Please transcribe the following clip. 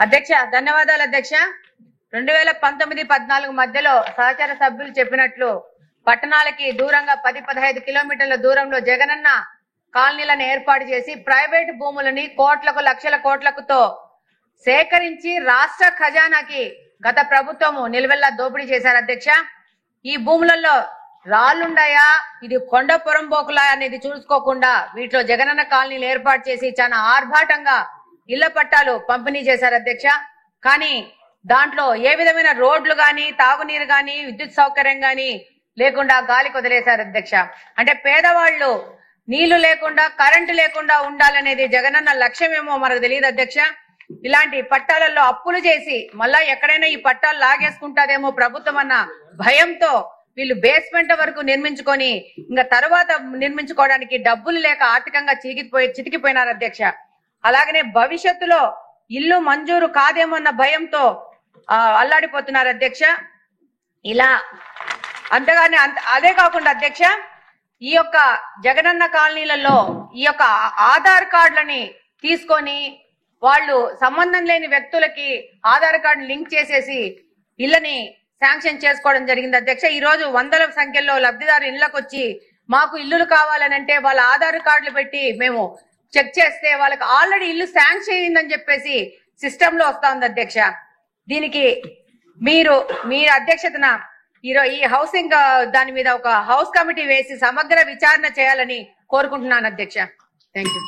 అధ్యక్ష ధన్యవాదాలు అధ్యక్ష. 2019-14 మధ్యలో సహచర సభ్యులు చెప్పినట్లు పట్టణాలకి దూరంగా 10-15 కిలోమీటర్ల దూరంలో జగనన్న కాలనీలను ఏర్పాటు చేసి ప్రైవేటు భూములని కోట్లకు లక్షల కోట్లకుతో సేకరించి రాష్ట్ర ఖజానాకి గత ప్రభుత్వము నిలువెల్లా దోపిడీ చేశారు అధ్యక్ష. ఈ భూములలో రాళ్లుండాయా, ఇది కొండ పొరంబోకులా అనేది చూసుకోకుండా వీటిలో జగనన్న కాలనీలు ఏర్పాటు చేసి చాలా ఆర్భాటంగా ఇళ్ల పట్టాలు పంపిణీ చేశారు అధ్యక్ష. కానీ దాంట్లో ఏ విధమైన రోడ్లు గాని, తాగునీరు గాని, విద్యుత్ సౌకర్యం గాని లేకుండా గాలికి వదిలేశారు అధ్యక్ష. అంటే పేదవాళ్లు నీళ్లు లేకుండా, కరెంటు లేకుండా ఉండాలనేది జగనన్న లక్ష్యమేమో మనకు తెలియదు అధ్యక్ష. ఇలాంటి పట్టాలలో అప్పులు చేసి మళ్ళా ఎక్కడైనా ఈ పట్టాలు లాగేసుకుంటాదేమో ప్రభుత్వం అన్న భయంతో వీళ్ళు బేస్మెంట్ వరకు నిర్మించుకొని ఇంకా తర్వాత నిర్మించుకోవడానికి డబ్బులు లేక ఆర్థికంగా చితికిపోయినారు అధ్యక్ష. అలాగనే భవిష్యత్తులో ఇల్లు మంజూరు కాదేమన్న భయంతో అల్లాడిపోతున్నారు అధ్యక్ష. ఇలా అంతగానే అదే కాకుండా అధ్యక్ష, ఈ యొక్క జగనన్న కాలనీలలో ఈ యొక్క ఆధార్ కార్డులని తీసుకొని వాళ్ళు సంబంధం లేని వ్యక్తులకి ఆధార్ కార్డు లింక్ చేసేసి ఇళ్ళని శాంక్షన్ చేసుకోవడం జరిగింది అధ్యక్ష. ఈ రోజు వందల సంఖ్యలో లబ్ధిదారు ఇళ్లకు వచ్చి మాకు ఇల్లులు కావాలనంటే వాళ్ళ ఆధార్ కార్డులు పెట్టి మేము చెక్ చేస్తే వాళ్ళకి ఆల్రెడీ ఇల్లు శాంక్షన్ అయిందని చెప్పేసి సిస్టమ్ లో వస్తా ఉంది అధ్యక్ష. దీనికి మీ అధ్యక్షతన ఈ హౌసింగ్ దాని మీద ఒక హౌస్ కమిటీ వేసి సమగ్ర విచారణ చేయాలని కోరుకుంటున్నాను అధ్యక్ష. Thank you.